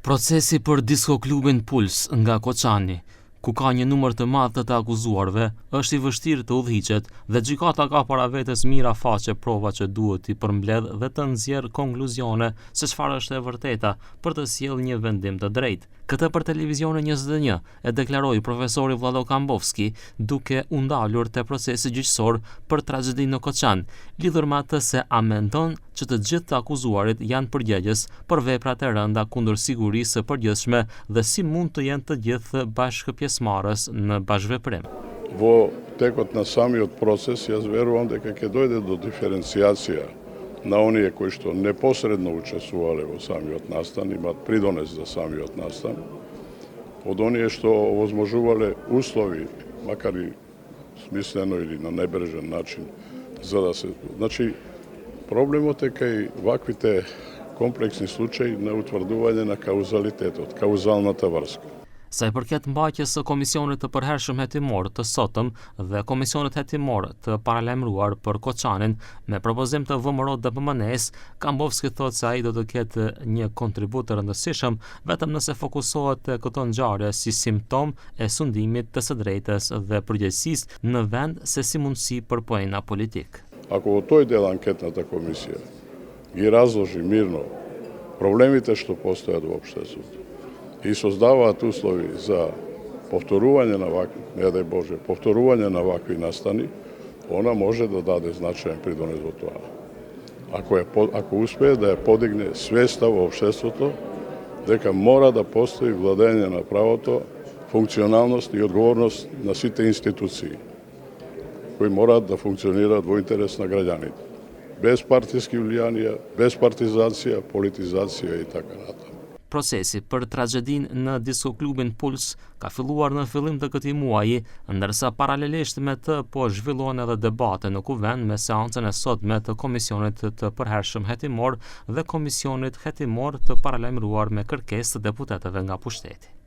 Procesi për diskoklubin Puls nga Koçani, ku ka një numër të madh të akuzuarve, është i vështirë të udhëhiqet dhe gjykata ka para vetes mira faqe prova që duhet i përmbledh dhe të nxjerrë konkluzione se çfarë është e vërteta për të sjellë një vendim të drejtë. Këtë për Televizionin 21 e deklaroi profesori Vlado Kambovski, duke u ndalur te procesi gjyqësor për tragjedinë në Koçan, lidhur me atë se a mendon që të gjithë të akuzuarit janë përgjegjës për veprat e rënda kundër sigurisë së përgjithshme dhe si mund të jenë të gjithë bashkëpjesëmarrës në bashkëveprim. Во текот на самиот процес јас верувам дека ќе дојде до диференцијација на оние кои што непосредно учествувале во самиот настан, имаат придонес за самиот настан, од оние што овозможувале услови, макар и смислено или на небрежен начин, за да се... Значи, проблемот е кај ваквите комплексни случаи на утврдување на каузалитетот, каузалната врска. Sa i përket mbajtjes së komisionit të përhershëm hetimor të sotëm dhe komisionit hetimor të paralajmëruar për Koçanin me propozim të VMRO-DPMNE-s, Kambovski thotë se ai do të ketë një kontribut të rëndësishëm vetëm nëse fokusohet te këto ngjarje si simptom e sundimit të së drejtës dhe përgjegjësisë në vend se si mundësi për poena politik. Ако во тој дел анкетната комисија ги разложи мирно проблемите што постојат во општеството и создаваат услови за повторување на вакви, не дај Боже, повторување на вакви настани, она може да даде значаен придонес во тоа. Ако успее да ја подигне свеста во општеството дека мора да постои владење на правото, функционалност и одговорност на сите институции кои мораат да функционираат во интерес на граѓаните. Без партиски влијанија, без партизација, политизација и така натаму. Procesi për tragjedinë në diskoklubin Puls ka filluar në fillim të këtij muaji, ndërsa paralelisht me të po zhvillohen edhe debate në kuvend me seancën e sotme të komisionit të përhershëm hetimor dhe komisionit hetimor të paralajmëruar me kërkesë të deputetëve nga pushteti.